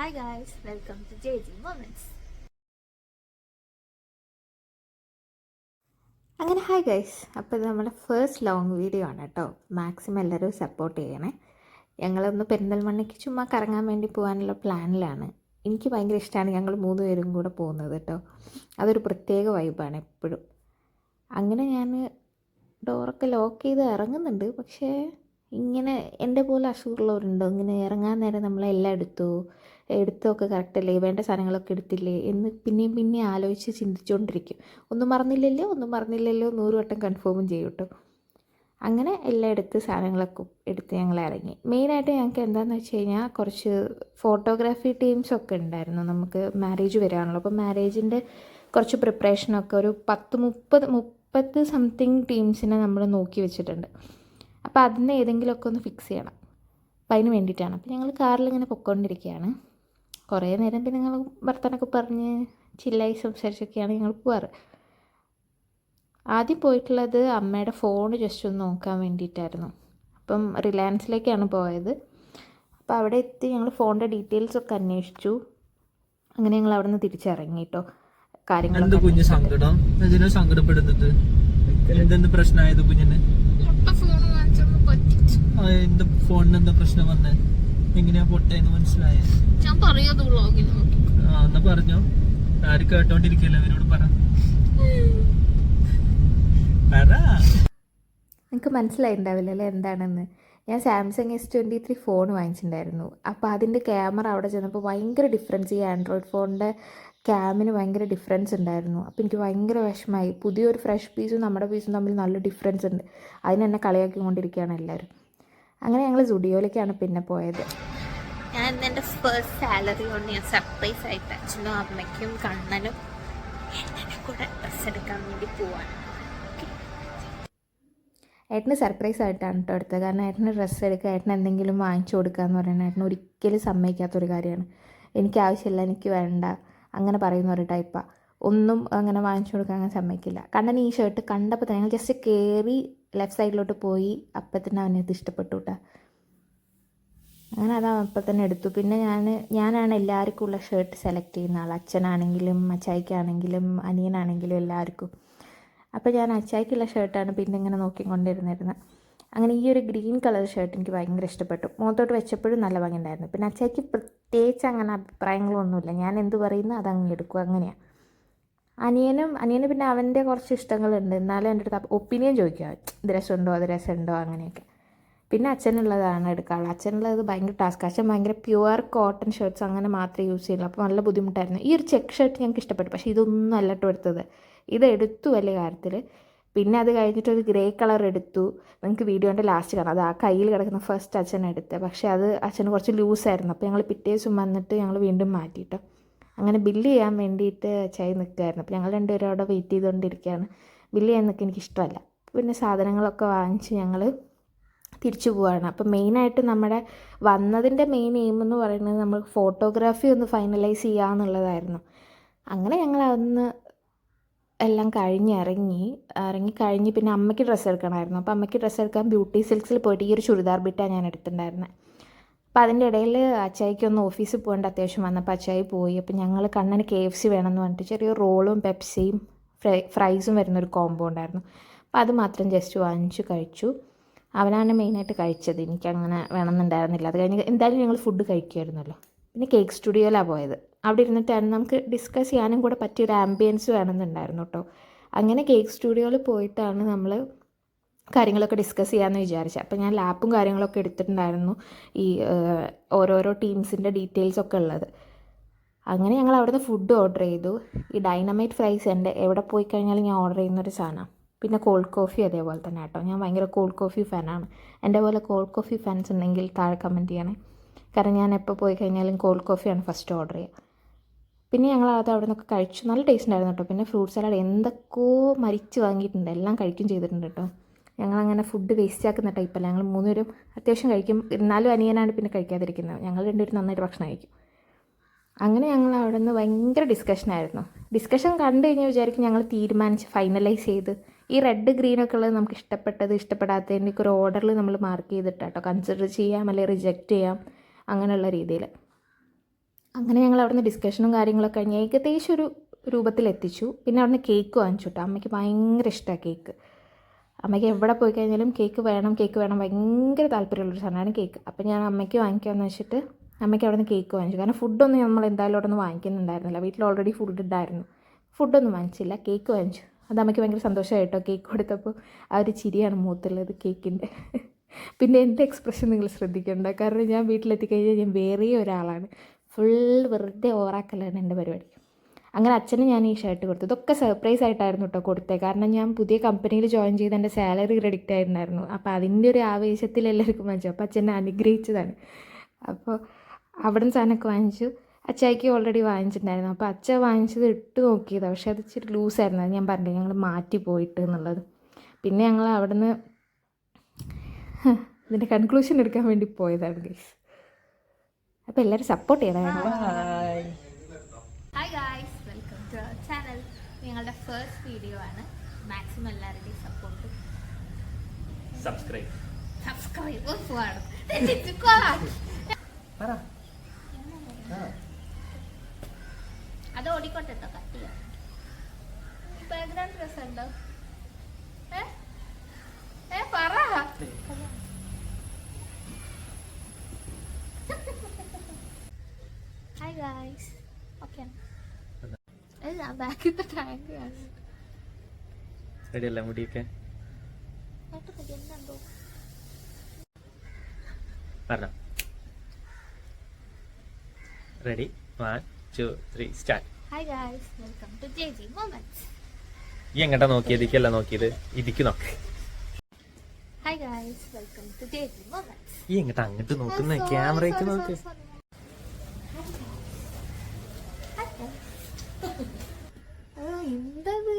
Hi guys, welcome to JG Moments. അങ്ങനെ hi guys, അപ്പോൾ ഇത് നമ്മുടെ ഫസ്റ്റ് ലോങ് വീഡിയോ ആണ് കേട്ടോ. മാക്സിമം എല്ലാവരും സപ്പോർട്ട് ചെയ്യണേ. ഞങ്ങളൊന്ന് പെരിന്തൽമണ്ണയ്ക്ക് ചുമ്മാ കറങ്ങാൻ വേണ്ടി പോകാനുള്ള പ്ലാനിലാണ്. എനിക്ക് ഭയങ്കര ഇഷ്ടമാണ് ഞങ്ങൾ 3 പേരും കൂടെ പോകുന്നത് കേട്ടോ. അതൊരു പ്രത്യേക വൈബാണ് എപ്പോഴും. അങ്ങനെ ഞാൻ ഡോറൊക്കെ ലോക്ക് ചെയ്ത് ഇറങ്ങുന്നുണ്ട്. പക്ഷേ ഇങ്ങനെ എൻ്റെ പോലെ അസുഖമുള്ളവരുണ്ടോ ഇങ്ങനെ ഇറങ്ങാൻ നേരം നമ്മളെല്ലാം എടുത്തൊക്കെ കറക്റ്റല്ലേ, വേണ്ട സാധനങ്ങളൊക്കെ എടുത്തില്ലേ എന്ന് പിന്നെയും ആലോചിച്ച് ചിന്തിച്ചുകൊണ്ടിരിക്കും. ഒന്നും മറന്നില്ലല്ലോ 100 വട്ടം കൺഫേമും ചെയ്യും കേട്ടോ. അങ്ങനെ എല്ലാം സാധനങ്ങളൊക്കെ എടുത്ത് ഞങ്ങൾ ഇറങ്ങി. മെയിനായിട്ട് ഞങ്ങൾക്ക് എന്താണെന്ന് വെച്ച് കഴിഞ്ഞാൽ കുറച്ച് ഫോട്ടോഗ്രാഫി ടീംസൊക്കെ ഉണ്ടായിരുന്നു. നമുക്ക് മാരേജ് വരാണല്ലോ. അപ്പോൾ മാരേജിൻ്റെ കുറച്ച് പ്രിപ്പറേഷനൊക്കെ ഒരു 30 സംതിങ് ടീംസിനെ നമ്മൾ നോക്കി വെച്ചിട്ടുണ്ട്. അപ്പോൾ അതിന് ഏതെങ്കിലുമൊക്കെ ഒന്ന് ഫിക്സ് ചെയ്യണം. അപ്പോൾ അതിന് വേണ്ടിയിട്ടാണ്. അപ്പോൾ ഞങ്ങൾ കാറിലിങ്ങനെ പൊയ്ക്കൊണ്ടിരിക്കുകയാണ്. കുറേ നേരം പിന്നെ ഞങ്ങൾ വർത്തമാനമൊക്കെ പറഞ്ഞ് ചില്ലായി സംസാരിച്ചൊക്കെയാണ് ഞങ്ങൾ പോവാറ്. ആദ്യം പോയിട്ടുള്ളത് അമ്മയുടെ ഫോൺ ജസ്റ്റ് ഒന്ന് നോക്കാൻ വേണ്ടിയിട്ടായിരുന്നു. അപ്പം റിലയൻസിലേക്കാണ് പോയത്. അപ്പോൾ അവിടെ എത്തി ഞങ്ങൾ ഫോണിൻ്റെ ഡീറ്റെയിൽസൊക്കെ അന്വേഷിച്ചു. അങ്ങനെ ഞങ്ങൾ അവിടെ നിന്ന് തിരിച്ചിറങ്ങി കേട്ടോ. കാര്യങ്ങളൊക്കെ സങ്കടപ്പെടുന്നത് എന്തെന്ന് പ്രശ്നമായത് കുഞ്ഞിന്? എന്താ ഫോണിന് എന്താ പ്രശ്നം വന്നേ? എങ്ങനെയാ പൊട്ടേന്ന് മനസ്സിലായത്? എന്നാ പറഞ്ഞോ. ആര് കേട്ടോണ്ടിരിക്കല്ലേ, അവരോട് പറ. നിങ്ങൾക്ക് മനസ്സിലായിട്ടുണ്ടാവില്ല അല്ലേ എന്താണെന്ന്. ഞാൻ സാംസങ് S23 ഫോൺ വാങ്ങിച്ചിട്ടുണ്ടായിരുന്നു. അപ്പോൾ അതിൻ്റെ ക്യാമറ അവിടെ ചെന്നപ്പോൾ ഭയങ്കര ഡിഫറൻസ്, ഈ ആൻഡ്രോയിഡ് ഫോണിൻ്റെ ക്യാമിന് ഭയങ്കര ഡിഫറൻസ് ഉണ്ടായിരുന്നു. അപ്പോൾ എനിക്ക് ഭയങ്കര വിഷമമായി. പുതിയൊരു ഫ്രഷ് പീസും നമ്മുടെ പീസും തമ്മിൽ നല്ല ഡിഫറൻസ് ഉണ്ട്. അതിനെന്നെ കളിയാക്കിക്കൊണ്ടിരിക്കുകയാണ് എല്ലാവരും. അങ്ങനെ ഞങ്ങൾ സ്റ്റുഡിയോയിലേക്കാണ് പിന്നെ പോയത്. ഞാൻ എൻ്റെ ഫസ്റ്റ് സാലറി കൊണ്ട് ഞാൻ സർപ്രൈസ് ആയിട്ട് അച്ഛനും അമ്മയ്ക്കും കണ്ണനും എന്നെ കൂടെ ഡ്രസ്സ് എടുക്കാൻ വേണ്ടി പോവാണ്. ഏട്ടന് സർപ്രൈസ് ആയിട്ടാണ് കേട്ടോ എടുത്തത്. കാരണം ഏട്ടന് ഡ്രസ്സ് എടുക്കുക, ഏട്ടന് എന്തെങ്കിലും വാങ്ങിച്ചു കൊടുക്കുക എന്ന് പറയുന്നത് ഏട്ടന് ഒരിക്കലും സമ്മതിക്കാത്തൊരു കാര്യമാണ്. എനിക്ക് ആവശ്യമില്ല, എനിക്ക് വേണ്ട, അങ്ങനെ പറയുന്ന ഒരു ടൈപ്പാണ്. ഒന്നും അങ്ങനെ വാങ്ങിച്ചു കൊടുക്കാൻ അങ്ങനെ സമ്മതിക്കില്ല. കണ്ണൻ ഈ ഷർട്ട് കണ്ടപ്പോൾ തന്നെ ഞങ്ങൾ ജസ്റ്റ് കയറി ലെഫ്റ്റ് സൈഡിലോട്ട് പോയി. അപ്പം തന്നെ അവനത് ഇഷ്ടപ്പെട്ടു കേട്ടോ. അങ്ങനെ അത് അപ്പം തന്നെ എടുത്തു. പിന്നെ ഞാനാണ് എല്ലാവർക്കും ഉള്ള ഷർട്ട് സെലക്ട് ചെയ്യുന്ന ആൾ. അച്ഛനാണെങ്കിലും അച്ചായിക്കാണെങ്കിലും അനിയനാണെങ്കിലും എല്ലാവർക്കും. അപ്പോൾ ഞാൻ അച്ചായിക്കുള്ള ഷർട്ടാണ് പിന്നെ ഇങ്ങനെ നോക്കിക്കൊണ്ടിരുന്നിരുന്നത്. അങ്ങനെ ഈ ഒരു ഗ്രീൻ കളർ ഷർട്ട് എനിക്ക് ഭയങ്കര ഇഷ്ടപ്പെട്ടു. മുഖത്തോട്ട് വെച്ചപ്പോഴും നല്ല ഭംഗിയുണ്ടായിരുന്നു. പിന്നെ അച്ചായിക്ക് പ്രത്യേകിച്ച് അങ്ങനെ അഭിപ്രായങ്ങളൊന്നുമില്ല. ഞാൻ എന്ത് പറയുന്നു അതങ്ങ് എടുക്കും, അങ്ങനെയാണ്. അനിയന് പിന്നെ അവൻ്റെ കുറച്ച് ഇഷ്ടങ്ങളുണ്ട്. എന്നാലും എൻ്റെ അടുത്ത് ഒപ്പീനിയൻ ചോദിക്കുക, ഇത് രസമുണ്ടോ അത് രസമുണ്ടോ അങ്ങനെയൊക്കെ. പിന്നെ അച്ഛനുള്ളതാണ് എടുക്കാറുള്ളത്. അച്ഛനുള്ളത് ഭയങ്കര ടാസ്ക്. അച്ഛൻ ഭയങ്കര പ്യുവർ കോട്ടൺ ഷർട്ട്സ് അങ്ങനെ മാത്രമേ യൂസ് ചെയ്യുള്ളൂ. അപ്പോൾ നല്ല ബുദ്ധിമുട്ടായിരുന്നു. ഈ ഒരു ചെക്ക് ഷർട്ട് ഞങ്ങൾക്ക് ഇഷ്ടപ്പെട്ടു. പക്ഷേ ഇതൊന്നും അല്ലട്ടോ എടുത്തത്. ഇത് എടുത്തു വലിയ കാര്യത്തിൽ. പിന്നെ അത് കഴിഞ്ഞിട്ടൊരു ഗ്രേ കളർ എടുത്തു. നിങ്ങൾക്ക് വീഡിയോൻ്റെ ലാസ്റ്റ് കാണാം. അത് ആ കയ്യിൽ കിടക്കുന്ന ഫസ്റ്റ് അച്ഛൻ എടുത്തത്. പക്ഷേ അത് അച്ഛന് കുറച്ച് ലൂസായിരുന്നു. അപ്പോൾ ഞങ്ങൾ പിറ്റേ ദിവസം വന്നിട്ട് ഞങ്ങൾ വീണ്ടും മാറ്റിയിട്ടോ. അങ്ങനെ ബില്ല് ചെയ്യാൻ വേണ്ടിയിട്ട് ചായ നിൽക്കുമായിരുന്നു. അപ്പോൾ ഞങ്ങൾ രണ്ടുപേരും അവിടെ വെയിറ്റ് ചെയ്തുകൊണ്ടിരിക്കുകയാണ്. ബില്ല് ചെയ്യാൻ നിൽക്കുക എനിക്കിഷ്ടമല്ല. പിന്നെ സാധനങ്ങളൊക്കെ വാങ്ങിച്ച് ഞങ്ങൾ തിരിച്ചു പോവുകയാണ്. അപ്പോൾ മെയിനായിട്ട് നമ്മുടെ വന്നതിൻ്റെ മെയിൻ എയിം എന്ന് പറയുന്നത് നമ്മൾ ഫോട്ടോഗ്രാഫി ഒന്ന് ഫൈനലൈസ് ചെയ്യുക എന്നുള്ളതായിരുന്നു. അങ്ങനെ ഞങ്ങൾ അന്ന് എല്ലാം ഇറങ്ങിക്കഴിഞ്ഞ് പിന്നെ അമ്മയ്ക്ക് ഡ്രസ്സ് എടുക്കണമായിരുന്നു. അപ്പോൾ അമ്മയ്ക്ക് ഡ്രസ്സ് എടുക്കാൻ ബ്യൂട്ടി സിൽക്സിൽ പോയിട്ട് ഈ ഒരു ചുരിദാർ ബിറ്റാണ് ഞാൻ എടുത്തിട്ടുണ്ടായിരുന്നത്. അപ്പോൾ അതിൻ്റെ ഇടയിൽ അച്ചായിക്കൊന്ന് ഓഫീസിൽ പോകേണ്ട അത്യാവശ്യം വന്നപ്പോൾ അച്ചായി പോയി. അപ്പോൾ ഞങ്ങൾ കണ്ണന് KFC വേണമെന്ന് പറഞ്ഞിട്ട് ചെറിയ റോളും പെപ്സിയും ഫ്രൈസും വരുന്നൊരു കോംബോ ഉണ്ടായിരുന്നു. അപ്പോൾ അത് മാത്രം ജസ്റ്റ് വാങ്ങിച്ചു കഴിച്ചു. അവനാണ് മെയിനായിട്ട് കഴിച്ചത്. എനിക്കങ്ങനെ വേണമെന്നുണ്ടായിരുന്നില്ല. അത് കഴിഞ്ഞ് എന്തായാലും ഞങ്ങൾ ഫുഡ് കഴിക്കുമായിരുന്നല്ലോ. പിന്നെ കേക്ക് സ്റ്റുഡിയോയിലാണ് പോയത്. അവിടെ ഇരുന്നിട്ടായിരുന്നു നമുക്ക് ഡിസ്കസ് ചെയ്യാനും കൂടെ പറ്റിയൊരു ആംബിയൻസ് വേണമെന്നുണ്ടായിരുന്നു കേട്ടോ. അങ്ങനെ കേക്ക് സ്റ്റുഡിയോയിൽ പോയിട്ടാണ് നമ്മൾ കാര്യങ്ങളൊക്കെ ഡിസ്കസ് ചെയ്യാമെന്ന് വിചാരിച്ചത്. അപ്പോൾ ഞാൻ ലാപ്പും കാര്യങ്ങളൊക്കെ എടുത്തിട്ടുണ്ടായിരുന്നു, ഈ ഓരോരോ ടീംസിൻ്റെ ഡീറ്റെയിൽസൊക്കെ ഉള്ളത്. അങ്ങനെ ഞങ്ങൾ അവിടുന്ന് ഫുഡ് ഓർഡർ ചെയ്തു. ഈ ഡൈനമൈറ്റ് ഫ്രൈസ് എൻ്റെ എവിടെ പോയി കഴിഞ്ഞാലും ഞാൻ ഓർഡർ ചെയ്യുന്നൊരു സാധനമാണ്. പിന്നെ കോൾഡ് കോഫി അതേപോലെ തന്നെ കേട്ടോ. ഞാൻ ഭയങ്കര കോൾഡ് കോഫി ഫാനാണ്. എൻ്റെ പോലെ കോൾഡ് കോഫി ഫാൻസ് ഉണ്ടെങ്കിൽ താഴെ കമൻറ്റ് ചെയ്യണേ. കാരണം ഞാൻ എപ്പോൾ പോയി കഴിഞ്ഞാലും കോൾഡ് കോഫിയാണ് ഫസ്റ്റ് ഓർഡർ ചെയ്യുക. പിന്നെ ഞങ്ങൾ അത് അവിടെ നിന്നൊക്കെ കഴിച്ചു. നല്ല ടേസ്റ്റ് ഉണ്ടായിരുന്നു കേട്ടോ. പിന്നെ ഫ്രൂട്ട് സലാഡ് എന്തൊക്കെയോ മരിച്ച് വാങ്ങിയിട്ടുണ്ട്, എല്ലാം കഴിക്കും ചെയ്തിട്ടുണ്ട് കേട്ടോ. ഞങ്ങളങ്ങനെ ഫുഡ് വേസ്റ്റ് ആക്കുന്ന ടൈപ്പല്ല. ഞങ്ങൾ 3 പേരും അത്യാവശ്യം കഴിക്കും. എന്നാലും അനിയനാണ് പിന്നെ കഴിക്കാതിരിക്കുന്നത്. ഞങ്ങൾ 2 പേരും നന്നായിട്ട് ഭക്ഷണം കഴിക്കും. അങ്ങനെ ഞങ്ങൾ അവിടെ നിന്ന് ഭയങ്കര ഡിസ്കഷനായിരുന്നു. ഡിസ്കഷൻ കണ്ടു കഴിഞ്ഞാൽ വിചാരിക്കും ഞങ്ങൾ തീരുമാനിച്ച് ഫൈനലൈസ് ചെയ്ത് ഈ റെഡ് ഗ്രീനൊക്കെ ഉള്ളത് നമുക്ക് ഇഷ്ടപ്പെട്ടത് ഇഷ്ടപ്പെടാത്തതിൻ്റെയൊക്കെ ഒരു ഓർഡറിൽ നമ്മൾ മാർക്ക് ചെയ്തിട്ടാട്ടോ കൺസിഡർ ചെയ്യാം അല്ലെങ്കിൽ റിജക്റ്റ് ചെയ്യാം അങ്ങനെയുള്ള രീതിയിൽ. അങ്ങനെ ഞങ്ങൾ അവിടുന്ന് ഡിസ്കഷനും കാര്യങ്ങളൊക്കെ കഴിഞ്ഞ് ഏകദേശം ഒരു രൂപത്തിലെത്തിച്ചു. പിന്നെ അവിടുന്ന് കേക്ക് വാങ്ങിച്ചു കേട്ടോ. അമ്മയ്ക്ക് ഭയങ്കര ഇഷ്ടമാണ് കേക്ക്. അമ്മയ്ക്ക് എവിടെ പോയി കഴിഞ്ഞാലും കേക്ക് വേണം ഭയങ്കര താല്പര്യമുള്ളൊരു സാധനമാണ് കേക്ക്. അപ്പോൾ ഞാൻ അമ്മയ്ക്ക് വാങ്ങിക്കാമെന്ന് വെച്ചിട്ട് അമ്മയ്ക്ക് അവിടെ നിന്ന് കേക്ക് വാങ്ങിച്ചു. കാരണം ഫുഡൊന്നും നമ്മൾ എന്തായാലും അവിടെ നിന്ന് വാങ്ങിക്കുന്നുണ്ടായിരുന്നില്ല. വീട്ടിൽ ഓൾറെഡി ഫുഡ് ഉണ്ടായിരുന്നു. ഫുഡൊന്നും വാങ്ങിച്ചില്ല, കേക്ക് വാങ്ങിച്ചു. അത് അമ്മയ്ക്ക് ഭയങ്കര സന്തോഷമായിട്ടോ. കേക്ക് കൊടുത്തപ്പോൾ ആ ഒരു ചിരിയാണ് മുഖത്തുള്ളത് കേക്കിൻ്റെ. പിന്നെ എൻ്റെ എക്സ്പ്രഷൻ നിങ്ങൾ ശ്രദ്ധിക്കേണ്ട, കാരണം ഞാൻ വീട്ടിലെത്തിക്കഴിഞ്ഞാൽ ഞാൻ വേറെ ഒരാളാണ്. ഫുൾ വെറുതെ ഓവറാക്കലാണ് എൻ്റെ പരിപാടി. അങ്ങനെ അച്ഛന് ഞാൻ ഈ ഷർട്ട് കൊടുത്തു. ഇതൊക്കെ സർപ്രൈസ് ആയിട്ടായിരുന്നു കേട്ടോ കൊടുത്തത്. കാരണം ഞാൻ പുതിയ കമ്പനിയിൽ ജോയിൻ ചെയ്ത് എൻ്റെ സാലറി ക്രെഡിറ്റ് ആയിട്ടുണ്ടായിരുന്നു. അപ്പോൾ അതിൻ്റെ ഒരു ആവേശത്തിൽ എല്ലാവർക്കും വാങ്ങിച്ചു. അപ്പോൾ അച്ഛനെ അനുഗ്രഹിച്ചതാണ്. അപ്പോൾ അവിടെ നിന്ന് സാധനമൊക്കെ വാങ്ങിച്ചു. അച്ചായിക്ക് ഓൾറെഡി വാങ്ങിച്ചിട്ടുണ്ടായിരുന്നു. അപ്പോൾ അച്ഛ വാങ്ങിച്ചത് ഇട്ട് നോക്കിയതാണ്. പക്ഷേ അത് ഇച്ചിരി ലൂസായിരുന്നു. അത് ഞാൻ പറഞ്ഞില്ല, ഞങ്ങൾ മാറ്റി പോയിട്ട് എന്നുള്ളത്. പിന്നെ ഞങ്ങൾ അവിടെ നിന്ന് ഇതിൻ്റെ കൺക്ലൂഷൻ എടുക്കാൻ വേണ്ടി പോയതാണ് ഗൈസ്. അപ്പോൾ എല്ലാവരും സപ്പോർട്ട് ചെയ്യണം. Hi guys, welcome to our channel. ഞങ്ങളുടെ ഫസ്റ്റ് വീഡിയോ ആണ്. മാക്സിമം എല്ലാവരുടെയും സപ്പോർട്ട് സബ്സ്ക്രൈബ് അത് ഓടിക്കോട്ടെ കേട്ടോ. കട്ട് ചെയ്യാം. ബാക്ക്ഗ്രൗണ്ട് ഡ്രസ് ഉണ്ടോ? പറ. Hi guys. ഓക്കെ, അല്ല ബാക്കിത്തെ ടാങ്ക് റെഡിയല്ല മുടിയൊക്കെ എന്തോ പറഞ്ഞോ. Ready, 1 2 3 start. Hi guys, welcome to JG moments. ഈ എങ്ങട്ടാ നോക്കിയത്? ഇതിക്കല്ല നോക്കിയത്, ഇതിക്ക് നോക്ക്. Hi guys, welcome to JG moments. ഈ എങ്ങട്ടാ അങ്ങോട്ട് നോക്കുന്ന? ക്യാമറയ്ക്ക് നോക്ക്. എന്തത്